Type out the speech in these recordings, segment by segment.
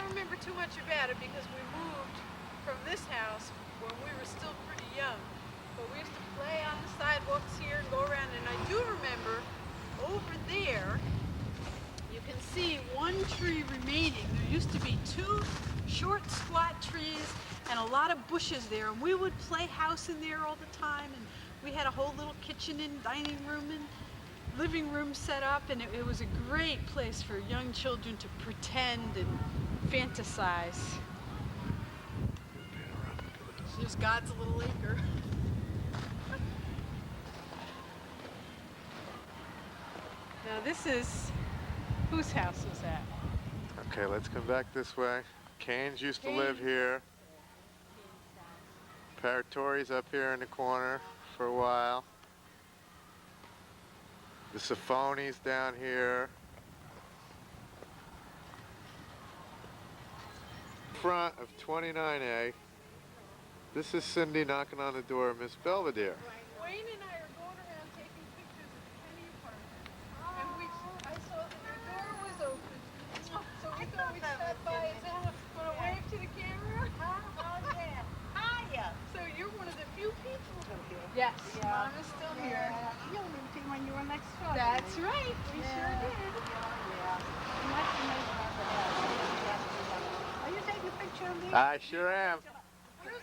don't remember too much about it because we moved from this house when we were still pretty young. But we used to play on the sidewalks here and go around, and I do remember over there, you can see one tree remaining. There used to be two short, squat trees and a lot of bushes there, and we would play house in there all the time, and we had a whole little kitchen and dining room and living room set up, and it was a great place for young children to pretend and fantasize. Here's God's little acre. Now this is, whose house was that? Okay, let's come back this way. Canes used to live here. Paratori's up here in the corner for a while. The Siphoni's down here. Front of 29A. This is Cindy knocking on the door of Miss Belvedere. Wayne and I are going around taking pictures of the Kenny apartment. And I saw that your door was open. So we thought we'd stop by and say, want to wave to the camera? Oh, yeah. Hiya. So you're one of the few people. Yes. Mom is still here. You lived here when you were next door. That's right. We sure did. Are you taking a picture of me? I sure am. Where's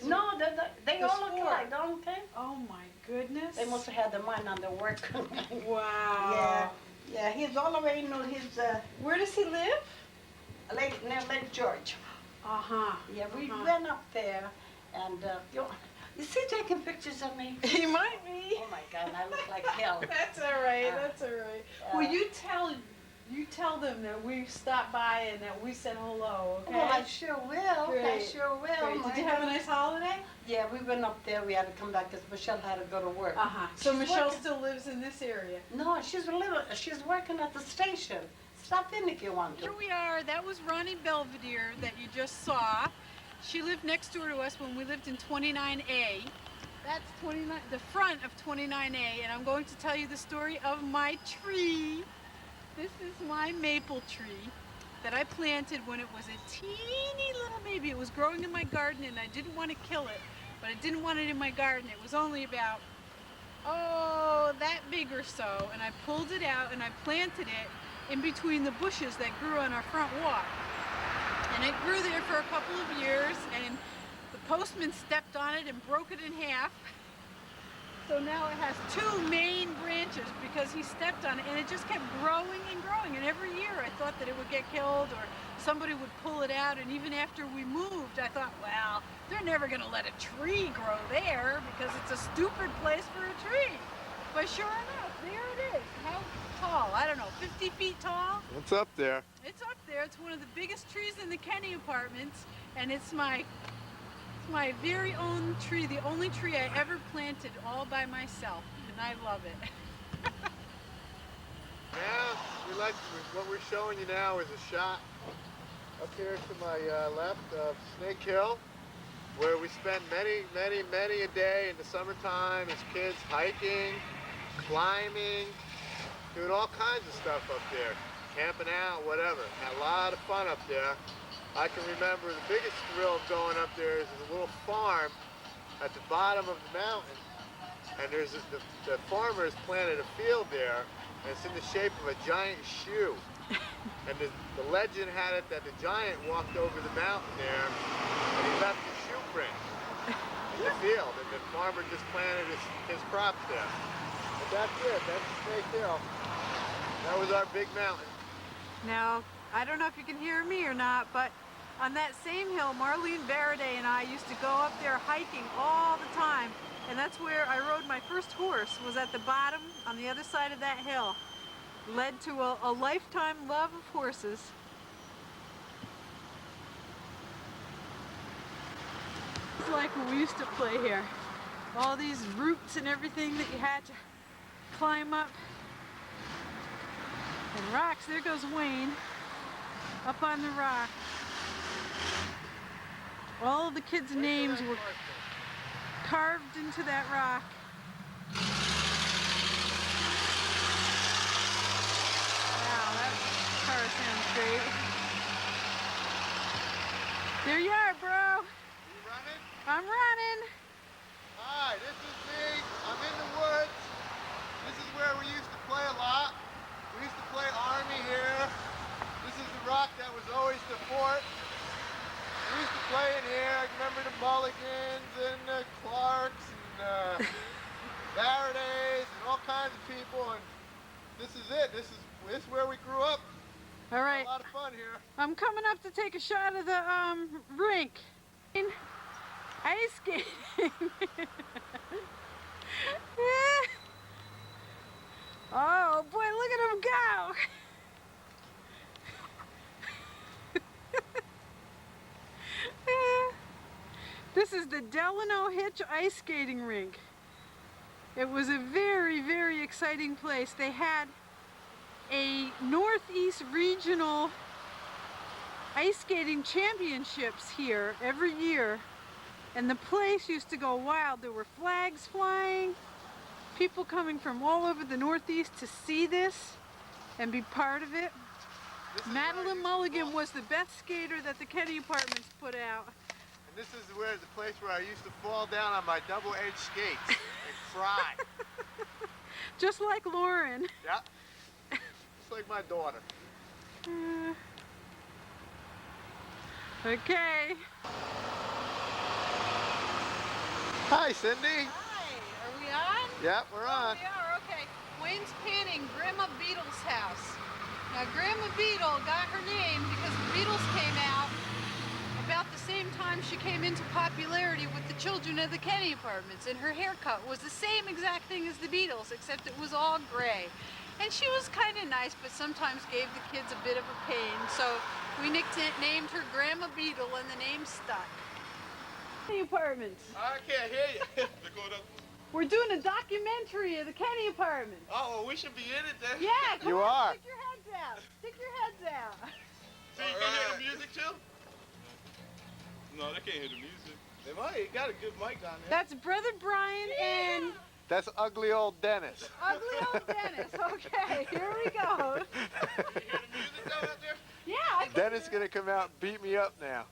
Lenny? No, they There's all look four. alike, don't they? Oh my goodness. They must have had the mine on their work. Wow. Yeah, he's all the way, you know, he's Where does he live? near Lake George. Uh-huh. Yeah, we went up there, and you see taking pictures of me? He might be. Oh my God, I look like hell. That's all right. That's all right. Well, you tell them that we stopped by and that we said hello. Okay. Well, I sure will. Great. I sure will. Great. Did you have a nice holiday? Yeah, we went up there. We had to come back because Michelle had to go to work. Uh-huh. So She's Michelle working. still lives in this area. No, she's working at the station. Stop in if you want to. Here we are. That was Ronnie Belvedere that you just saw. She lived next door to us when we lived in 29A. That's the front of 29A, and I'm going to tell you the story of my tree. This is my maple tree that I planted when it was a teeny little baby. It was growing in my garden, and I didn't want to kill it, but I didn't want it in my garden. It was only about, that big or so, and I pulled it out and I planted it in between the bushes that grew on our front walk. And it grew there for a couple of years, and the postman stepped on it and broke it in half. So now it has two main branches because he stepped on it, and it just kept growing and growing. And every year I thought that it would get killed or somebody would pull it out. And even after we moved, I thought, well, they're never going to let a tree grow there because it's a stupid place for a tree. But sure enough, there it is. How tall? I don't know, 50 feet tall? It's up there. It's up there. It's one of the biggest trees in the Kenny apartments, and it's my very own tree, the only tree I ever planted all by myself, and I love it. Now, what we're showing you now is a shot up here to my left of Snake Hill, where we spend many a day in the summertime as kids hiking, climbing, doing all kinds of stuff up there, camping out, whatever. Had a lot of fun up there. I can remember the biggest thrill of going up there is a little farm at the bottom of the mountain, and there's the farmer has planted a field there, and it's in the shape of a giant shoe. And the legend had it that the giant walked over the mountain there, and he left his shoe print in the field, and the farmer just planted his crops there. But that's it. That's Snake Hill. That was our big mountain. Now, I don't know if you can hear me or not, but on that same hill, Marlene Baraday and I used to go up there hiking all the time, and that's where I rode my first horse, was at the bottom on the other side of that hill. Led to a lifetime love of horses. It's like when we used to play here. All these roots and everything that you had to climb up. And rocks, there goes Wayne, up on the rock. All of the kids' names were carved into that rock. Wow, sounds great. There you are, bro. You running? I'm running. Hi, this is me. I'm in the woods. This is where we used to play a lot. We used to play Army here. This is the rock that was always the fort. We used to play in here. I remember the Mulligans and the Clarks and Varadays and all kinds of people. And this is it. This is where we grew up. All right. A lot of fun here. I'm coming up to take a shot of the rink. Ice skating. Oh boy, look at him go. This is the Delano Hitch Ice Skating Rink. It was a very, very exciting place. They had a Northeast Regional Ice Skating Championships here every year, and the place used to go wild. There were flags flying, people coming from all over the Northeast to see this and be part of it. Madeline Mulligan was the best skater that the Kenny Apartments put out. And this is where the place where I used to fall down on my double-edged skates and cry. Just like Lauren. Yeah. Just like my daughter. Okay. Hi, Cindy. Hi, are we on? Yep, we're on. We are, okay. Wayne's panning Grandma Beetle's house. Now, Grandma Beetle got her name because the Beatles came out about the same time she came into popularity with the children of the Kenny Apartments, and her haircut was the same exact thing as the Beatles, except it was all gray. And she was kind of nice, but sometimes gave the kids a bit of a pain, so we named her Grandma Beetle, and the name stuck. Kenny Apartments. I can't hear you. We're doing a documentary of the Kenny Apartments. Oh, well, we should be in it then. Yeah, come You on, are. stick your heads out. Stick your heads out. So you can hear the music too? No, they can't hear the music. They might. You got a good mic on there. That's Brother Brian and That's ugly old Dennis. ugly old Dennis. Okay, here we go. You hear the music though out there? Yeah, I can Dennis is hear gonna come out and beat me up now.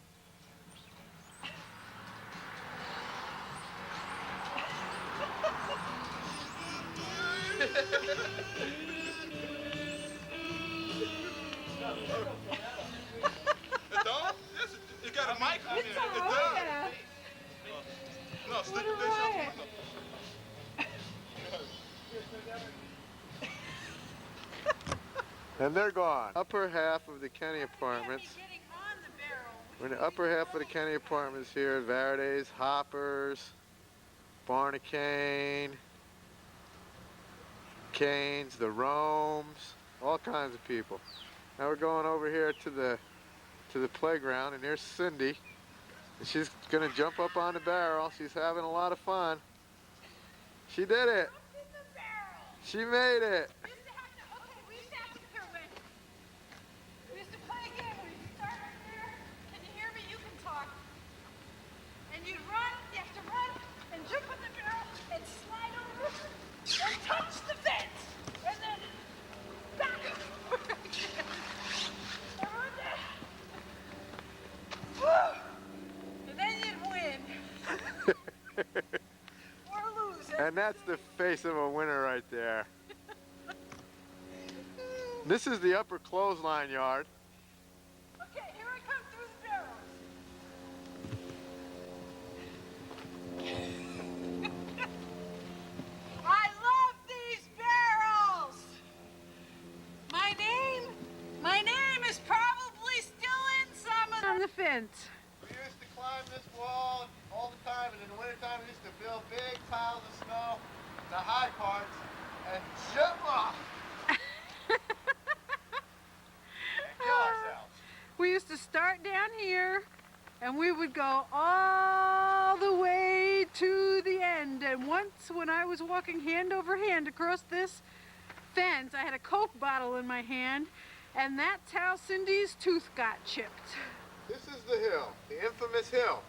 It don't? It got a mic on It's there. all It does. right. No, stick What it a there. riot. And they're gone. Upper half of the Kenny Apartments. Getting on the barrel. We're in the upper half of the Kenny Apartments here. Varadays, Hoppers, Barnacane, Canes, the Romes, all kinds of people. Now we're going over here to the playground, and there's Cindy. And she's gonna jump up on the barrel. She's having a lot of fun. She did it. She made it. We used to have to, we used to play a game where you start right there. Can you hear me? You can talk. And you run, you have to run and jump on the barrel and slide over and touch the fence. And then back over again. And run there. Woo! And then you'd win. Or lose. And that's the face of a winner right there. This is the upper clothesline yard. Okay, here I come through the barrel. I love these barrels. My name is probably still in some of on the fence. We used to climb this wall all the time, and in the wintertime we used to build big piles of snow, the high parts, and jump off and kill ourselves. We used to start down here and we would go all the way to the end. And once when I was walking hand over hand across this fence, I had a Coke bottle in my hand, and that's how Cindy's tooth got chipped. This is the hill, the infamous hill.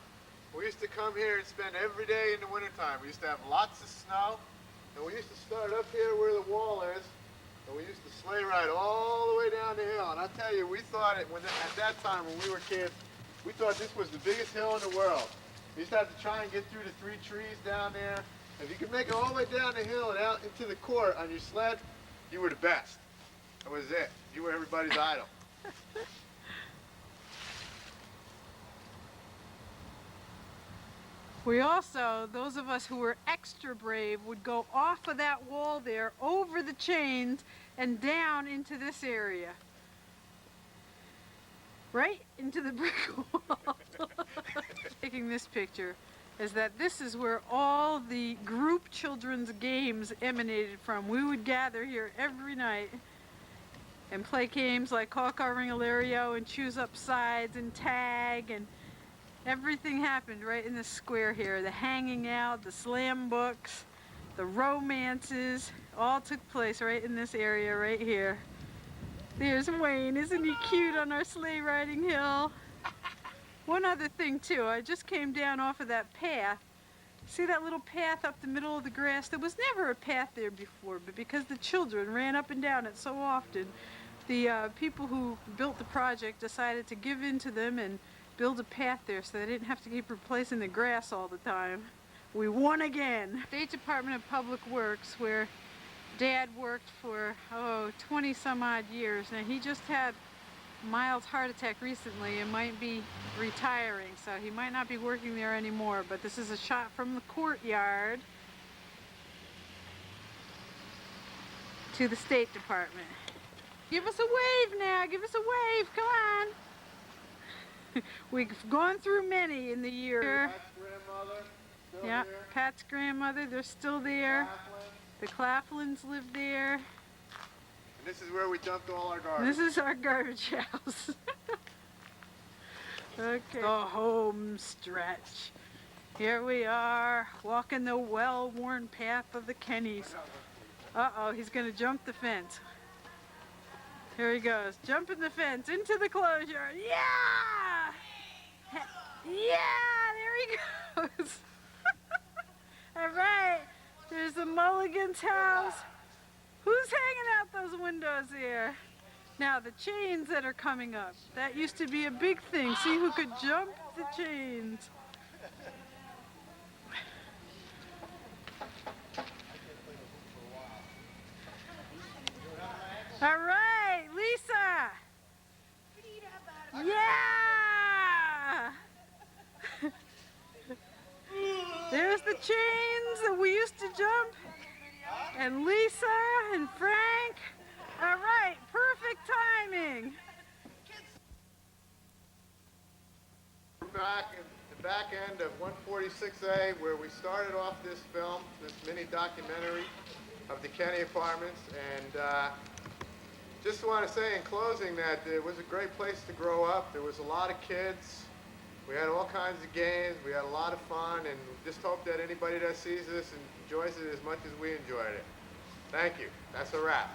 We used to come here and spend every day in the wintertime. We used to have lots of snow, and we used to start up here where the wall is, And we used to sleigh ride all the way down the hill. And I tell you, we thought it, at that time when we were kids, we thought this was the biggest hill in the world. We used to have to try and get through the 3 trees down there. If you could make it all the way down the hill and out into the court on your sled, you were the best. That was it. You were everybody's idol. We also, those of us who were extra brave, would go off of that wall there, over the chains, and down into this area. Right into the brick wall. Taking this picture is that this is where all the group children's games emanated from. We would gather here every night and play games like Call Ring-a-Lario and Choose Up Sides and Tag, and everything happened right in this square here. The hanging out, the slam books, the romances, all took place right in this area right here. There's Wayne, isn't he cute on our sleigh riding hill? One other thing too, I just came down off of that path. See that little path up the middle of the grass? There was never a path there before, but because the children ran up and down it so often, the people who built the project decided to give in to them and build a path there so they didn't have to keep replacing the grass all the time. We won again. State Department of Public Works, where Dad worked for 20 some odd years. Now he just had a mild heart attack recently and might be retiring, so he might not be working there anymore, but this is a shot from the courtyard to the State Department. Give us a wave now, give us a wave, come on. We've gone through many in the year. Pat's grandmother, still Yeah, here. Pat's grandmother, they're still there. The Claflins live there. And this is where we dumped all our And garbage. this is our garbage house. Okay. The home stretch. Here we are, walking the well-worn path of the Kennys. Uh-oh, he's gonna jump the fence. Here he goes, jumping the fence into the closure. Yeah! Yeah, there he goes. All right, there's the Mulligan's house. Who's hanging out those windows here? Now the chains that are coming up, that used to be a big thing. See who could jump the chains. All right, Lisa. Yeah. There's the chains that we used to jump. And Lisa and Frank. All right, perfect timing. We're back in the back end of 146A, where we started off this film, this mini documentary of the Kenny apartments. And just want to say in closing that it was a great place to grow up. There was a lot of kids. We had all kinds of games. We had a lot of fun, and just hope that anybody that sees this enjoys it as much as we enjoyed it. Thank you. That's a wrap.